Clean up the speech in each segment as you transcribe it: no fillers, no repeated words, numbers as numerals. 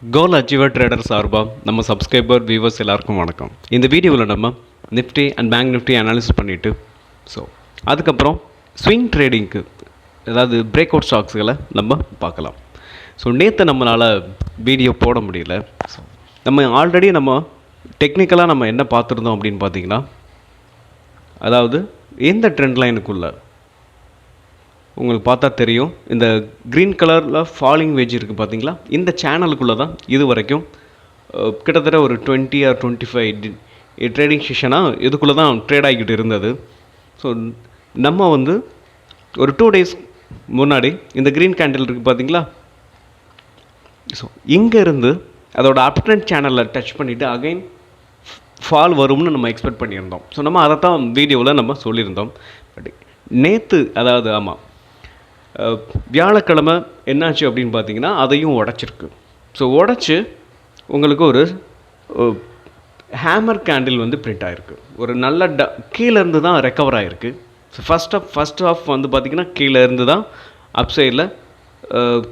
கோல் achiever trader சார்பாக நம்ம subscriber viewers எல்லாருக்கும் வணக்கம். இந்த வீடியோவில் நம்ம Nifty and bank Nifty analysis பண்ணிவிட்டு அதுக்கப்புறம் ஸ்விங் ட்ரேடிங்க்கு அதாவது பிரேக் அவுட் ஸ்டாக்ஸுகளை நம்ம பார்க்கலாம். நேற்று நம்மளால் வீடியோ போட முடியல. நம்ம ஆல்ரெடி டெக்னிக்கலாக நம்ம என்ன பார்த்துருந்தோம் அப்படின்னு பார்த்தீங்கன்னா, அதாவது எந்த ட்ரெண்ட் லைனுக்குள்ளே உங்களுக்கு பார்த்தா தெரியும், இந்த க்ரீன் கலரில் ஃபாலிங் வேஜ் இருக்குது பார்த்தீங்களா, இந்த சேனலுக்குள்ளே தான் இது வரைக்கும் கிட்டத்தட்ட ஒரு 20 or 25 ட்ரேடிங் செஷனாக இதுக்குள்ளே தான் ட்ரேட் ஆகிக்கிட்டு இருந்தது. நம்ம ஒரு 2 days முன்னாடி இந்த க்ரீன் கேண்டில் இருக்குது பார்த்தீங்களா, இங்கேருந்து அதோட அப் ட்ரெண்ட் சேனலில் டச் பண்ணிவிட்டு அகைன் ஃபால் வரும்னு நம்ம எக்ஸ்பெக்ட் பண்ணியிருந்தோம். நம்ம அதை தான் வீடியோவில் நம்ம சொல்லியிருந்தோம். பட் நேற்று அதாவது வியாழக்கிழமை என்னாச்சு அப்படின்னு பார்த்தீங்கன்னா, அதையும் உடச்சிருக்கு. உடச்சி உங்களுக்கு ஒரு ஹேமர் கேண்டில் பிரிண்ட் ஆகிருக்கு. ஒரு நல்ல கீழேருந்து தான் ரெக்கவர் ஆகிருக்கு. ஃபஸ்ட் ஆஃப் பார்த்திங்கன்னா கீழேருந்து தான் அப் சைடில்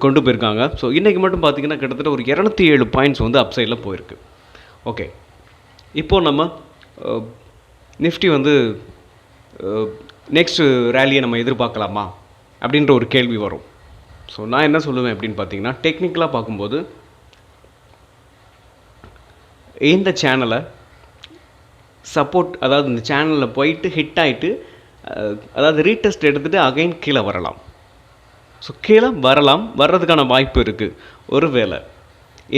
கொண்டு போயிருக்காங்க. இன்றைக்கி மட்டும் பார்த்திங்கன்னா கிட்டத்தட்ட ஒரு 207 பாயிண்ட்ஸ் அப் சைடில் போயிருக்கு. ஓகே, இப்போது நம்ம நிஃப்டி நெக்ஸ்ட்டு ரேலியை நம்ம எதிர்பார்க்கலாமா அப்படின்ற ஒரு கேள்வி வரும். நான் என்ன சொல்லுவேன் அப்படின்னு பார்த்தீங்கன்னா, டெக்னிக்கலாக பார்க்கும்போது இந்த சேனலை சப்போர்ட், அதாவது இந்த சேனலில் போயிட்டு ஹிட் ஆகிட்டு அதாவது ரீடெஸ்ட் எடுத்துகிட்டு அகைன் கீழே வரலாம். கீழே வர்றதுக்கான வாய்ப்பு இருக்குது. ஒருவேளை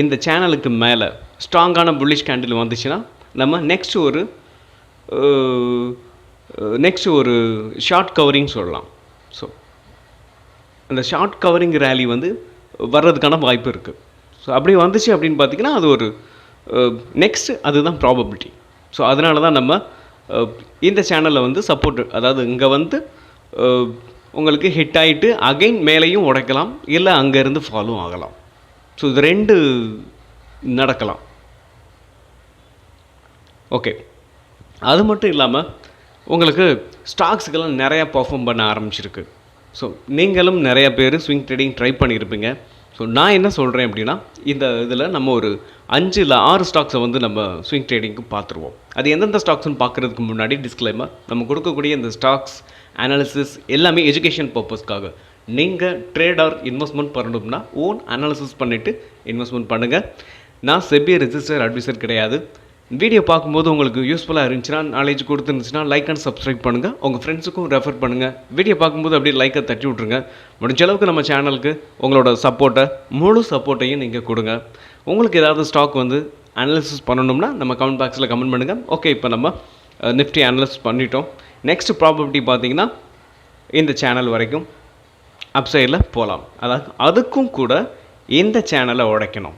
இந்த சேனலுக்கு மேலே ஸ்ட்ராங்கான புல்லிஷ் கேண்டில் வந்துச்சுன்னா நம்ம நெக்ஸ்ட் ஒரு ஷார்ட் கவரிங் சொல்லலாம். அந்த ஷார்ட் கவரிங் ரேலி வர்றதுக்கான வாய்ப்பு இருக்குது. அப்படி வந்துச்சு அப்படின்னு பார்த்திங்கன்னா அது ஒரு நெக்ஸ்ட் அதுதான் ப்ராபபிலிட்டி. அதனால தான் நம்ம இந்த சேனலில் சப்போர்ட், அதாவது இங்கே உங்களுக்கு ஹிட் ஆகிட்டு அகைன் மேலேயும் உடைக்கலாம், இல்லை அங்கேருந்து ஃபாலும் ஆகலாம். இது ரெண்டு நடக்கலாம். ஓகே, அது மட்டும் இல்லாமல் உங்களுக்கு ஸ்டாக்ஸுக்கெல்லாம் நிறையா பர்ஃபார்ம் பண்ண ஆரம்பிச்சிருக்கு. நீங்களும் நிறைய பேர் ஸ்விங் ட்ரேடிங் ட்ரை பண்ணியிருப்பீங்க. நான் என்ன சொல்கிறேன் அப்படின்னா, இந்த இதில் நம்ம ஒரு 5 இல்லை 6 ஸ்டாக்ஸை நம்ம ஸ்விங் ட்ரேடிங்க்கு பார்த்துருவோம். அது எந்தெந்த ஸ்டாக்ஸ்னு பார்க்குறதுக்கு முன்னாடி டிஸ்க்ளைமர், நம்ம கொடுக்கக்கூடிய இந்த ஸ்டாக்ஸ் அனாலிசிஸ் எல்லாமே எஜுகேஷன் பர்பஸ்க்காக. நீங்கள் ட்ரேட் ஆர் இன்வெஸ்ட்மெண்ட் பண்ணணும்னா ஓன் அனாலிசிஸ் பண்ணிவிட்டு இன்வெஸ்ட்மெண்ட் பண்ணுங்கள். நான் செபி ரெஜிஸ்டர் அட்வைசர் கிடையாது. வீடியோ பார்க்கும்போது உங்களுக்கு யூஸ்ஃபுல்லாக இருந்துச்சுன்னா, நாலேஜ் கொடுத்துருந்துச்சுன்னா லைக் அண்ட் சப்ஸ்கிரைப் பண்ணுங்கள். உங்கள் ஃப்ரெண்ட்ஸுக்கும் ரெஃபர் பண்ணுங்கள். வீடியோ பார்க்கும்போது அப்படியே லைக்கை தட்டி விட்ருங்க. முடிஞ்ச அளவுக்கு நம்ம சேனலுக்கு உங்களோட முழு சப்போர்ட்டையும் நீங்கள் கொடுங்க. உங்களுக்கு ஏதாவது ஸ்டாக் அனாலிசிஸ் பண்ணணும்னா நம்ம கமெண்ட் பாக்ஸில் கமெண்ட் பண்ணுங்கள். ஓகே, இப்போ நம்ம நிஃப்டி அனாலிசிஸ் பண்ணிட்டோம். நெக்ஸ்ட் ப்ராபபிலிட்டி பார்த்தீங்கன்னா இந்த சேனல் வரைக்கும் அப் சைடில் போகலாம். அதாவது அதுக்கும் கூட இந்த சேனலை உடைக்கணும்.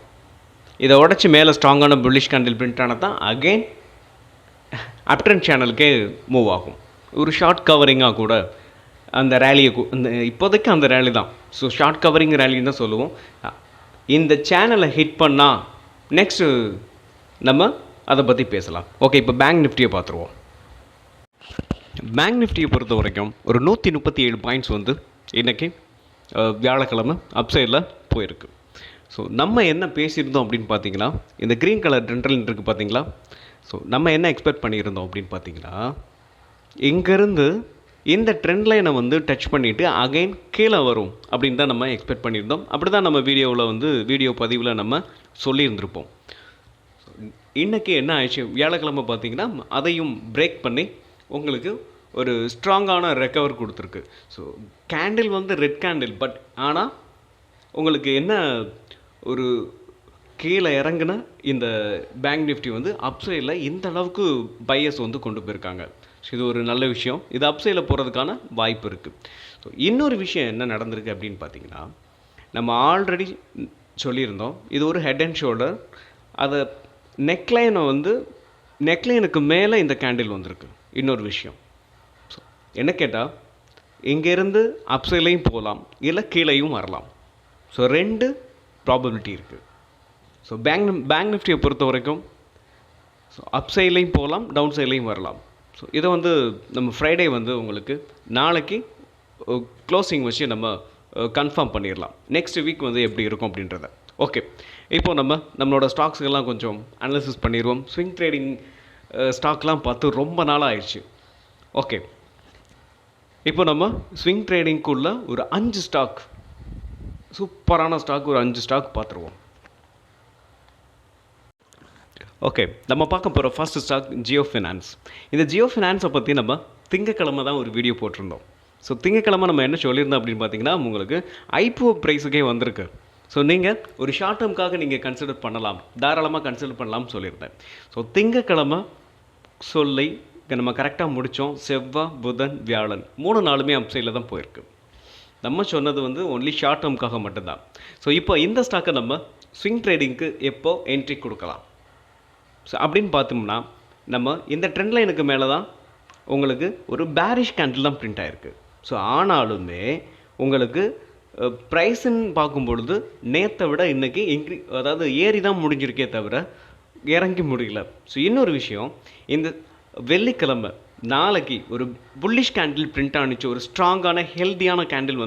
இதை உடச்சி மேலே ஸ்ட்ராங்கான புல்லிஷ் கேண்டில் பிரிண்ட் ஆனால் தான் அகெயின் அப்ட்ரெண்ட் சேனலுக்கே மூவ் ஆகும். ஒரு ஷார்ட் கவரிங்காக கூட அந்த ரேலியை இப்போதைக்கு அந்த ரேலி தான். ஷார்ட் கவரிங் ரேலின்னு தான் சொல்லுவோம். இந்த சேனலை ஹிட் பண்ணால் நெக்ஸ்ட்டு நம்ம அதை பற்றி பேசலாம். ஓகே, இப்போ பேங்க் நிஃப்டியை பார்த்துருவோம். பேங்க் நிஃப்டியை பொறுத்த வரைக்கும் ஒரு 137 பாயிண்ட்ஸ் இன்றைக்கி வியாழக்கிழமை அப் சைடில் போயிருக்கு. நம்ம என்ன பேசியிருந்தோம் அப்படின்னு பார்த்தீங்கன்னா, இந்த க்ரீன் கலர் ட்ரெண்ட் லைன் இருக்குது பார்த்தீங்களா. நம்ம என்ன எக்ஸ்பெக்ட் பண்ணியிருந்தோம் அப்படின்னு பார்த்தீங்கன்னா, இங்கேருந்து இந்த ட்ரெண்ட் லைனை டச் பண்ணிவிட்டு அகைன் கீழே வரும் அப்படின்னு தான் நம்ம எக்ஸ்பெக்ட் பண்ணியிருந்தோம். அப்படி தான் நம்ம வீடியோ பதிவில் நம்ம சொல்லியிருந்திருப்போம். இன்றைக்கி என்ன ஆயிடுச்சு, வியாழக்கிழமை பார்த்தீங்கன்னா அதையும் பிரேக் பண்ணி உங்களுக்கு ஒரு ஸ்ட்ராங்கான ரெக்கவர் கொடுத்துருக்கு. கேண்டில் ரெட் கேண்டில், பட் ஆனால் உங்களுக்கு என்ன ஒரு கீழே இறங்குன இந்த பேங்க் நிஃப்டி அப் சைடில் இந்த அளவுக்கு பையஸ் கொண்டு போயிருக்காங்க. இது ஒரு நல்ல விஷயம். இது அப் சைடில் போகிறதுக்கான வாய்ப்பு இருக்குது. இன்னொரு விஷயம் என்ன நடந்திருக்கு அப்படின்னு பார்த்தீங்கன்னா, நம்ம ஆல்ரெடி சொல்லியிருந்தோம், இது ஒரு ஹெட் அண்ட் ஷோல்டர். அதை நெக்லைனுக்கு மேலே இந்த கேண்டில் வந்திருக்கு. இன்னொரு விஷயம் என்ன கேட்டால், இங்கேருந்து அப் சைட்லையும் போகலாம், இல்லை கீழேயும் வரலாம். ரெண்டு ப்ராபபிலிட்டி இருக்குது. பேங்க் நிஃப்டியை பொறுத்த வரைக்கும் அப் சைட்லையும் போகலாம், டவுன் சைட்லையும் வரலாம். இதை நம்ம ஃப்ரைடே உங்களுக்கு நாளைக்கு க்ளோசிங் வச்சு நம்ம கன்ஃபார்ம் பண்ணிடலாம். நெக்ஸ்ட் வீக் எப்படி இருக்கும் அப்படின்றத. ஓகே, இப்போ நம்மளோட ஸ்டாக்ஸுக்கெல்லாம் கொஞ்சம் அனலிசிஸ் பண்ணிடுவோம். ஸ்விங் ட்ரேடிங் ஸ்டாக்லாம் பார்த்து ரொம்ப நாளாக ஆயிடுச்சு. ஓகே, இப்போ நம்ம ஸ்விங் ட்ரேடிங்குள்ள ஒரு 5 ஸ்டாக், சூப்பரான ஸ்டாக், ஒரு 5 ஸ்டாக் பார்த்துருவோம். ஓகே, நம்ம பார்க்க போகிற ஃபர்ஸ்ட் ஸ்டாக் ஜியோ ஃபினான்ஸ். இந்த ஜியோ ஃபினான்ஸை பற்றி நம்ம திங்கக்கிழமை தான் ஒரு வீடியோ போட்டிருந்தோம். ஸோ திங்கக்கிழமை நம்ம என்ன சொல்லியிருந்தோம் அப்படின்னு பார்த்தீங்கன்னா, உங்களுக்கு ஐபிஓ ப்ரைஸுக்கே வந்திருக்கு. ஸோ நீங்கள் ஒரு ஷார்ட் டேர்முக்காக நீங்கள் கன்சிடர் பண்ணலாம், தாராளமாக கன்சிடர் பண்ணலாம்னு சொல்லியிருந்தேன். ஸோ திங்கக்கிழமை சொல்லி நம்ம கரெக்டாக முடித்தோம். செவ்வாய், புதன், வியாழன் 3 நாளுமே அப்சைடில் தான் போயிருக்கு. நம்ம சொன்னது ஒன்லி ஷார்ட் டேர்முக்காக மட்டும்தான். ஸோ இப்போ இந்த ஸ்டாக்கை நம்ம ஸ்விங் ட்ரேடிங்க்கு எப்போ என்ட்ரி கொடுக்கலாம்? ஸோ அப்படின்னு பார்த்தோம்னா, நம்ம இந்த ட்ரெண்ட் லைனுக்கு மேலே தான் உங்களுக்கு ஒரு பேரிஷ் கேண்டில் தான் பிரிண்ட் ஆகிருக்கு. ஸோ ஆனாலுமே உங்களுக்கு ப்ரைஸுன்னு பார்க்கும்பொழுது நேற்றை விட இன்றைக்கி அதாவது ஏறி தான் முடிஞ்சிருக்கே தவிர இறங்கி முடியல. ஸோ இன்னொரு விஷயம், இந்த வெள்ளிக்கிழமை நாளைக்கு ஒரு புல்லிஷ் கேண்டில் பிரிண்ட் ஆணுச்சு, ஒரு ஸ்ட்ராங்கான ஹெல்த்தியான கேண்டில்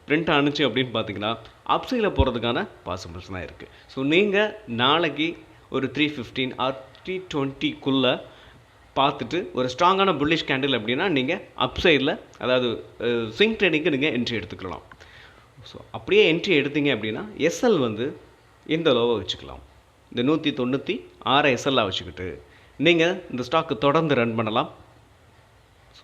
பிரிண்ட் ஆணுச்சு அப்படின்னு பார்த்தீங்கன்னா அப்சைடில் போகிறதுக்கான பாசிபிள்ஸ் தான் இருக்குது. ஸோ நீங்கள் நாளைக்கு ஒரு 315 ஆர் 320க்குள்ளே பார்த்துட்டு ஒரு ஸ்ட்ராங்கான புல்லிஷ் கேண்டில் அப்படின்னா நீங்கள் அப்சைடில், அதாவது ஸ்விங் ட்ரேடிங்க்கு நீங்கள் என்ட்ரி எடுத்துக்கலாம். ஸோ அப்படியே என்ட்ரி எடுத்தீங்க அப்படின்னா எஸ்எல் இந்த லோவை வச்சுக்கலாம். இந்த 196 எஸ்எல்லாக வச்சுக்கிட்டு நீங்கள் இந்த ஸ்டாக்கு தொடர்ந்து ரன் பண்ணலாம். ஸோ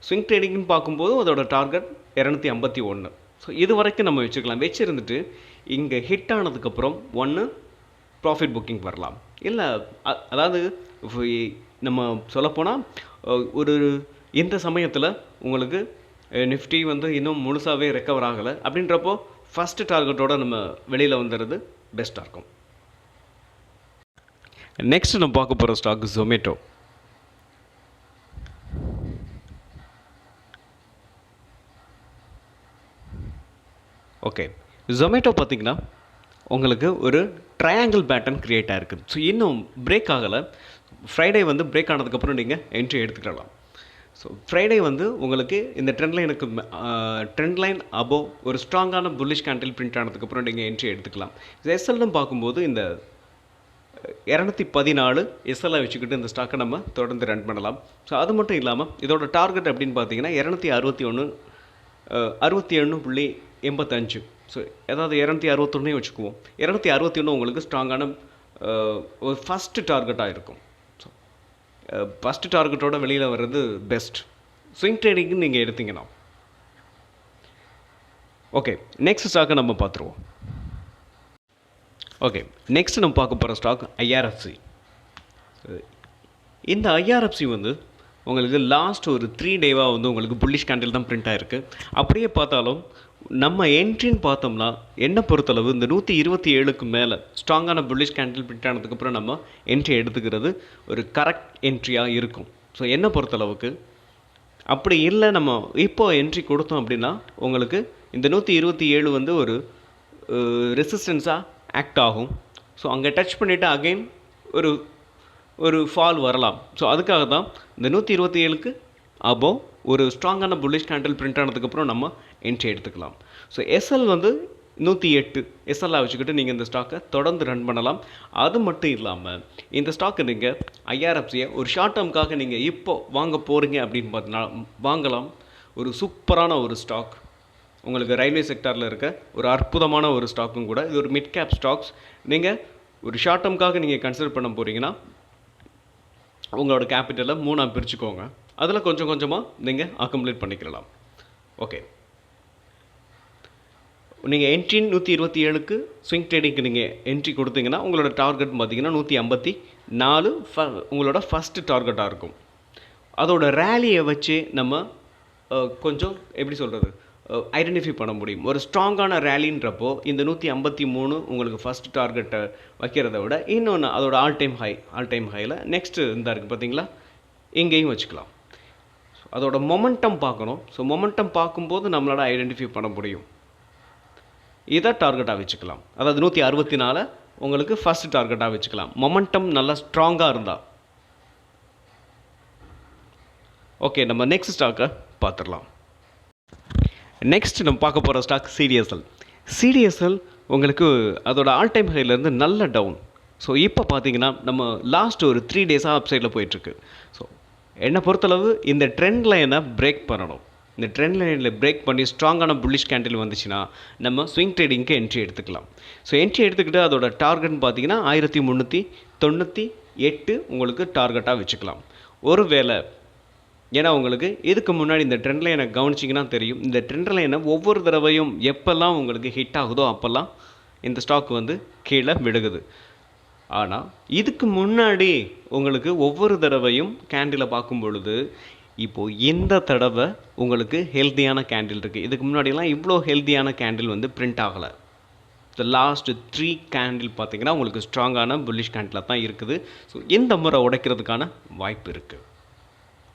ஸ்விங் ட்ரேடிங்னு பார்க்கும்போது அதோட டார்கெட் 251. ஸோ இது வரைக்கும் நம்ம வச்சுருந்துட்டு இங்கே ஹிட் ஆனதுக்கப்புறம் ப்ராஃபிட் புக்கிங் வரலாம். இல்லை அதாவது நம்ம சொல்லப்போனால் ஒரு இந்த சமயத்தில் உங்களுக்கு நிஃப்டி இன்னும் முழுசாகவே ரெக்கவர் ஆகலை அப்படின்றப்போ ஃபஸ்ட்டு டார்கெட்டோடு நம்ம வெளியில் வந்துடுறது பெஸ்ட்டாக இருக்கும். நெக்ஸ்ட் நம்ம பார்க்க போகிற ஸ்டாக் ஜொமேட்டோ. ஓகே, ஜொமேட்டோ பார்த்திங்கன்னா உங்களுக்கு ஒரு ட்ரையாங்கிள் பேட்டர்ன் க்ரியேட் ஆகிருக்கு. ஸோ இன்னும் பிரேக் ஆகலை. ஃப்ரைடே பிரேக் ஆனதுக்கப்புறம் நீங்கள் என்ட்ரி எடுத்துக்கலாம். ஸோ ஃப்ரைடே உங்களுக்கு இந்த ட்ரெண்ட் லைன் அபோவ் ஒரு ஸ்ட்ராங்கான புல்லிஷ் கேண்டில் பிரிண்ட் ஆனதுக்கப்புறம் நீங்கள் என்ட்ரி எடுத்துக்கலாம். எஸ்எல்லும் பார்க்கும்போது இந்த 214 எஸ்எல்ஐ வச்சுக்கிட்டு இந்த ஸ்டாக்கை நம்ம தொடர்ந்து ரன் பண்ணலாம். ஸோ அது மட்டும் இல்லாமல் இதோட டார்கெட் அப்படின்னு பார்த்தீங்கன்னா 261.85. ஸோ ஏதாவது 261 வச்சுக்குவோம். 261 உங்களுக்கு ஸ்ட்ராங்கான ஒரு ஃபஸ்ட்டு டார்கெட்டாக இருக்கும். ஸோ ஃபஸ்ட்டு டார்கெட்டோட வெளியில் வர்றது பெஸ்ட் ஸ்விங் ட்ரேடிங்னு நீங்கள் எடுத்தீங்கன்னா. ஓகே, நெக்ஸ்ட் ஸ்டாக்கை நம்ம பார்த்துருவோம். ஓகே, நெக்ஸ்ட் நம்ம பார்க்க போகிற ஸ்டாக் ஐஆர்எஃப்சி. இந்த ஐஆர்எஃப்சி உங்களுக்கு லாஸ்ட் ஒரு 3 டேவாக உங்களுக்கு புல்லிஷ் கேண்டில் தான் பிரிண்ட் ஆகிருக்கு. அப்படியே பார்த்தாலும் நம்ம என்ட்ரின்னு பார்த்தோம்னா என்னை பொறுத்தளவு இந்த 127க்கு மேலே ஸ்ட்ராங்கான புல்லிஷ் கேண்டில் பிரிண்ட் ஆனதுக்கப்புறம் நம்ம என்ட்ரி எடுத்துக்கிறது ஒரு கரெக்ட் என்ட்ரியாக இருக்கும். ஸோ என்னை பொறுத்தளவுக்கு அப்படி இல்லை, நம்ம இப்போ என்ட்ரி கொடுத்தோம் அப்படின்னா உங்களுக்கு இந்த 127 ஒரு ரெசிஸ்டன்ஸாக ஆக்ட் ஆகும். ஸோ அங்கே டச் பண்ணிவிட்டு அகெயின் ஒரு ஃபால் வரலாம். ஸோ அதுக்காக தான் இந்த 127க்கு அபோவ் ஒரு ஸ்ட்ராங்கான புல்லிஷ் கேண்டில் பிரிண்ட் ஆனதுக்கப்புறம் நம்ம என்ட்ரி எடுத்துக்கலாம். ஸோ எஸ்எல் 108 எஸ்எல்லாக வச்சுக்கிட்டு நீங்கள் இந்த ஸ்டாக்கை தொடர்ந்து ரன் பண்ணலாம். அது மட்டும் இல்லாமல் இந்த ஸ்டாக்கை நீங்கள் ஐஆர்எஃப்சியை ஒரு ஷார்ட் டேர்முக்காக நீங்கள் இப்போ வாங்க போகிறீங்க அப்படின்னு பார்த்தீங்கன்னா வாங்கலாம். ஒரு சூப்பரான ஒரு ஸ்டாக், உங்களுக்கு ரயில்வே செக்டாரில் இருக்க ஒரு அற்புதமான ஒரு ஸ்டாக்கும் கூட. இது ஒரு மிட் கேப் ஸ்டாக்ஸ். நீங்கள் ஒரு ஷார்ட் டேர்முக்காக நீங்கள் கன்சிடர் பண்ண போகிறீங்கன்னா உங்களோட கேபிட்டலை 3ஆக பிரிச்சுக்கோங்க. அதில் கொஞ்சம் கொஞ்சமாக நீங்கள் அக்கம்ப்ளீட் பண்ணிக்கலாம். ஓகே, நீங்கள் என்ட்ரி 127க்கு ஸ்விங் ட்ரேடிங்க்கு நீங்கள் என்ட்ரி கொடுத்தீங்கன்னா உங்களோட டார்கெட் பார்த்தீங்கன்னா 154 உங்களோட ஃபஸ்ட்டு டார்கெட்டாக இருக்கும். அதோட ரேலியை வச்சு நம்ம கொஞ்சம் எப்படி சொல்கிறது ஐடென்டிஃபை பண்ண முடியும். ஒரு ஸ்ட்ராங்கான ரேலின்றப்போ இந்த 153 உங்களுக்கு ஃபஸ்ட் டார்கெட்டை வைக்கிறத விட இன்னொன்று அதோட ஆல் டைம் ஹையில் நெக்ஸ்ட்டு இந்த இருக்குது பார்த்தீங்களா, இங்கேயும் வச்சுக்கலாம். அதோட மொமெண்டம் பார்க்கணும். ஸோ மொமெண்டம் பார்க்கும்போது நம்மளால் ஐடென்டிஃபை பண்ண முடியும். இதை டார்கெட்டாக வச்சுக்கலாம். அதாவது 164 உங்களுக்கு ஃபஸ்ட் டார்கெட்டாக வச்சுக்கலாம், மொமெண்டம் நல்லா ஸ்ட்ராங்காக இருந்தால். ஓகே, நம்ம நெக்ஸ்ட் ஸ்டாக்கை பார்த்துடலாம். நெக்ஸ்ட் நம்ம பார்க்க போகிற ஸ்டாக் சிடிஎஸ்எல். உங்களுக்கு அதோட ஆல் டைம் ஹைலேருந்து நல்ல டவுன். ஸோ இப்போ பார்த்தீங்கன்னா நம்ம லாஸ்ட் ஒரு 3 டேஸாக அப் சைடில் போயிட்டுருக்கு. ஸோ என்னை பொறுத்தளவு இந்த ட்ரெண்ட் லைனை பிரேக் பண்ணணும். இந்த ட்ரெண்ட் லைனில் பிரேக் பண்ணி ஸ்ட்ராங்கான புல்லிஷ் கேண்டில் வந்துச்சுன்னா நம்ம ஸ்விங் ட்ரேடிங்க்கு என்ட்ரி எடுத்துக்கலாம். ஸோ என்ட்ரி எடுத்துக்கிட்டு அதோட டார்கெட்னு பார்த்தீங்கன்னா 1398 உங்களுக்கு டார்கெட்டாக வச்சுக்கலாம். ஒருவேளை ஏன்னா உங்களுக்கு இதுக்கு முன்னாடி இந்த ட்ரெண்ட் லைனை கவனிச்சிங்கன்னா தெரியும், இந்த ட்ரெண்ட் லைனை ஒவ்வொரு தடவையும் எப்போல்லாம் உங்களுக்கு ஹிட் ஆகுதோ அப்போல்லாம் இந்த ஸ்டாக் வந்து கீழே விழுகுது. ஆனால் இதுக்கு முன்னாடி உங்களுக்கு ஒவ்வொரு தடவையும் கேண்டிலை பார்க்கும் பொழுது இப்போது இந்த தடவை உங்களுக்கு ஹெல்த்தியான கேண்டில் இருக்குது. இதுக்கு முன்னாடிலாம் இவ்வளோ ஹெல்த்தியான கேண்டில் வந்து பிரிண்ட் ஆகலை. இந்த லாஸ்ட் 3 கேண்டில் பார்த்தீங்கன்னா உங்களுக்கு ஸ்ட்ராங்கான புல்லிஷ் கேண்டிலாக தான் இருக்குது. ஸோ இந்த முறை உடைக்கிறதுக்கான வாய்ப்பு இருக்குது.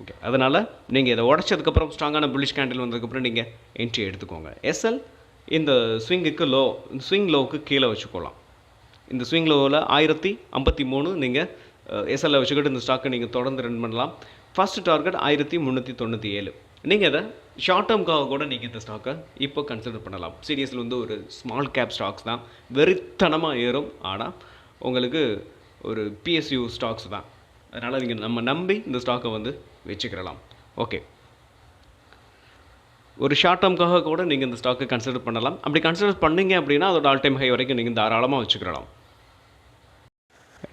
ஓகே, அதனால் நீங்கள் இதை உடச்சதுக்கப்புறம் ஸ்ட்ராங்கான புல்லிஷ் கேண்டில் வந்ததுக்கப்புறம் நீங்கள் என்ட்ரி எடுத்துக்கோங்க. எஸ்எல் இந்த ஸ்விங்குக்கு ஸ்விங் லோவுக்கு கீழே வச்சுக்கலாம். இந்த ஸ்விங் லோவில் 1053 நீங்கள் எஸ்எல்ல வச்சுக்கிட்டு இந்த ஸ்டாக்கை நீங்கள் தொடர்ந்து ரன் பண்ணலாம். First target 1397. நீங்கள் இதை ஷார்ட் டேர்ம்காக கூட நீங்கள் இந்த ஸ்டாக்கை இப்போ கன்சிடர் பண்ணலாம். சீரியஸில் வந்து ஒரு ஸ்மால் கேப் ஸ்டாக்ஸ் தான், வெறித்தனமாக ஏறும். ஆனால் உங்களுக்கு ஒரு பிஎஸ்யூ ஸ்டாக்ஸ் தான். அதனால் நீங்கள் நம்ம நம்பி இந்த ஸ்டாக்கை வந்து வச்சுக்கிடலாம். ஓகே, ஒரு ஷார்ட் டேர்ம்காக கூட நீங்கள் இந்த ஸ்டாக்கை கன்சிடர் பண்ணலாம். அப்படி கன்சிடர் பண்ணிங்க அப்படின்னா அதோட ஆல் டைம் ஹை வரைக்கும் நீங்கள் தாராளமாக வச்சுக்கிடலாம்.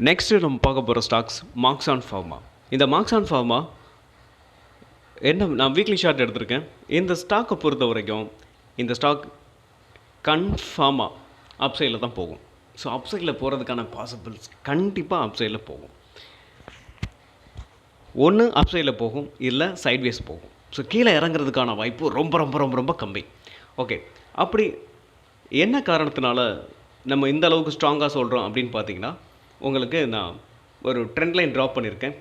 நெக்ஸ்ட்டு நம்ம பார்க்க போகிற ஸ்டாக்ஸ் மார்க்ஸான் ஃபார்மா. இந்த மார்க்ஸான் ஃபார்மா நான் வீக்லி ஷார்ட் எடுத்திருக்கேன். இந்த ஸ்டாக்கை பொறுத்த வரைக்கும் இந்த ஸ்டாக் கன்ஃபார்மாக அப்சைடில் தான் போகும். ஸோ அப்சைடில் போகிறதுக்கான பாசிபிள்ஸ் கண்டிப்பாக அப்சைடில் போகும். ஒன்று அப்சைடில் போகும், இல்லை சைட்வேஸ் போகும். ஸோ கீழே இறங்குறதுக்கான வாய்ப்பு ரொம்ப ரொம்ப ரொம்ப ரொம்ப கம்மி. ஓகே, அப்படி என்ன காரணத்தினால நம்ம இந்த அளவுக்கு ஸ்ட்ராங்காக சொல்கிறோம் அப்படின்னு பார்த்தீங்கன்னா, உங்களுக்கு நான் ஒரு ட்ரெண்ட் லைன் ட்ராப் பண்ணியிருக்கேன்.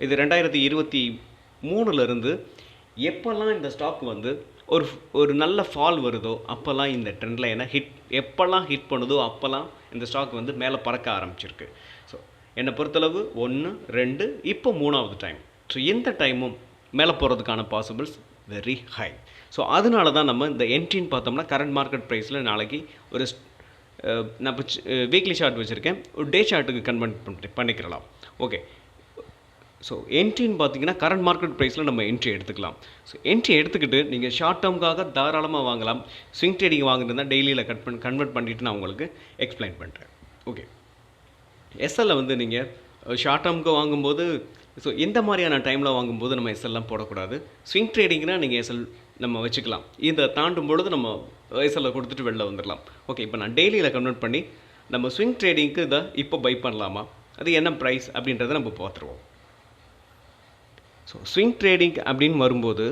இது 2023 எப்போல்லாம் இந்த ஸ்டாக் வந்து ஒரு நல்ல ஃபால் வருதோ அப்போல்லாம் இந்த ட்ரெண்ட் லைனை எப்போல்லாம் ஹிட் பண்ணுதோ அப்போல்லாம் இந்த ஸ்டாக் வந்து மேலே பறக்க ஆரம்பிச்சிருக்கு. ஸோ என்னை பொறுத்தளவு 1, 2 இப்போ 3வது டைம். ஸோ இந்த டைமும் மேலே போகிறதுக்கான பாசிபிள்ஸ் வெரி ஹை. ஸோ அதனால தான் நம்ம இந்த என்ட்ரின்னு பார்த்தோம்னா கரண்ட் மார்க்கெட் ப்ரைஸில் நாளைக்கு ஒரு நான் இப்போ வீக்லி ஷார்ட் வச்சுருக்கேன், ஒரு டே ஷார்ட்டுக்கு கன்வெர்ட் பண்ணிக்கிறலாம். ஓகே, ஸோ என்ட்ரின்னு பார்த்தீங்கன்னா கரண்ட் மார்க்கெட் ப்ரைஸில் நம்ம என்ட்ரி எடுத்துக்கலாம். ஸோ என்ட்ரி எடுத்துக்கிட்டு நீங்கள் ஷார்ட் டேர்முக்காக தாராளமாக வாங்கலாம். ஸ்விங் ட்ரேடிங் வாங்கிட்டு டெய்லியில் கன்வெர்ட் பண்ணிவிட்டு நான் உங்களுக்கு எக்ஸ்பிளைன் பண்ணுறேன். ஓகே, எஸ்எல்ல வந்து நீங்கள் ஷார்ட் டேர்முக்கு வாங்கும்போது ஸோ இந்த மாதிரியான டைமில் வாங்கும்போது நம்ம எஸ்எல்லாம் போடக்கூடாது. ஸ்விங் ட்ரேடிங்னால் நீங்கள் எஸ்எல் நம்ம வச்சுக்கலாம். இதை தாண்டும் பொழுது நம்ம எஸ்எல்ல கொடுத்துட்டு வெளில வந்துடலாம். ஓகே, இப்போ நான் டெய்லியில் கன்வெர்ட் பண்ணி நம்ம ஸ்விங் ட்ரேடிங்க்கு இதை இப்போ பை பண்ணலாமா, அது என்ன ப்ரைஸ் அப்படின்றத நம்ம பார்த்துருவோம். ஸோ ஸ்விங் ட்ரேடிங் அப்படின்னு வரும்போது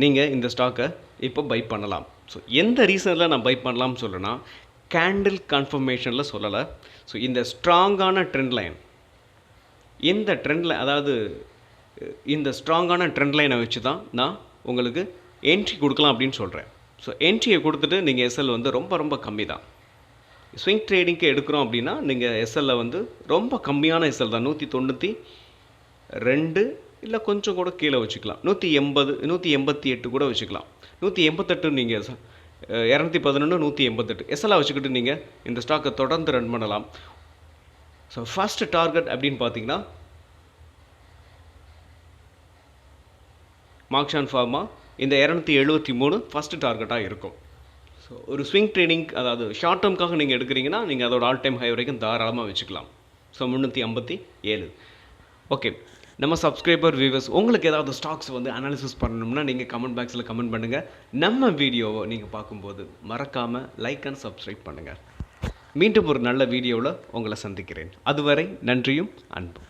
நீங்கள் இந்த ஸ்டாக்கை இப்போ பை பண்ணலாம். ஸோ எந்த ரீசனில் நான் பை பண்ணலாம்னு சொல்லணும்னா கேண்டில் கன்ஃபர்மேஷனில் சொல்லலை. ஸோ இந்த ஸ்ட்ராங்கான ட்ரெண்ட் லைன், இந்த ட்ரெண்ட் லைன், அதாவது இந்த ஸ்ட்ராங்கான ட்ரெண்ட் லைனை வச்சு தான் நான் உங்களுக்கு என்ட்ரி கொடுக்கலாம் அப்படின்னு சொல்கிறேன். ஸோ என்ட்ரியை கொடுத்துட்டு நீங்கள் எஸ்எல் வந்து ரொம்ப ரொம்ப கம்மி தான். ஸ்விங் ட்ரேடிங்க்கு எடுக்கிறோம் அப்படின்னா நீங்கள் எஸ்எல்ல வந்து ரொம்ப கம்மியான எஸ்எல் தான், 192 இல்லை கொஞ்சம் கூட கீழே வச்சுக்கலாம், 180 188 கூட வச்சுக்கலாம். 188 நீங்கள் 211 188 எஸ்எல்லாக வச்சுக்கிட்டு நீங்கள் இந்த ஸ்டாக்கை தொடர்ந்து ரன் பண்ணலாம். ஸோ ஃபஸ்ட்டு டார்கெட் அப்படின்னு பார்த்தீங்கன்னா மார்க்ஸான் ஃபார்மா இந்த 273 ஃபஸ்ட்டு டார்கெட்டாக இருக்கும். ஸோ ஒரு ஸ்விங் ட்ரேடிங், அதாவது ஷார்ட் டேர்முக்காக நீங்கள் எடுக்கிறீங்கன்னா நீங்கள் அதோட ஆல் டைம் ஹை வரைக்கும் தாராளமாக வச்சுக்கலாம். ஸோ 357. ஓகே, நம்ம சப்ஸ்கிரைபர் வியூவர்ஸ் உங்களுக்கு ஏதாவது ஸ்டாக்ஸ் வந்து அனாலிசிஸ் பண்ணணும்னா நீங்கள் கமெண்ட் பாக்ஸில் கமெண்ட் பண்ணுங்கள். நம்ம வீடியோவை நீங்கள் பார்க்கும்போது மறக்காமல் லைக் அண்ட் சப்ஸ்கிரைப் பண்ணுங்கள். மீண்டும் ஒரு நல்ல வீடியோவில் உங்களை சந்திக்கிறேன். அதுவரை நன்றியும் அன்பும்.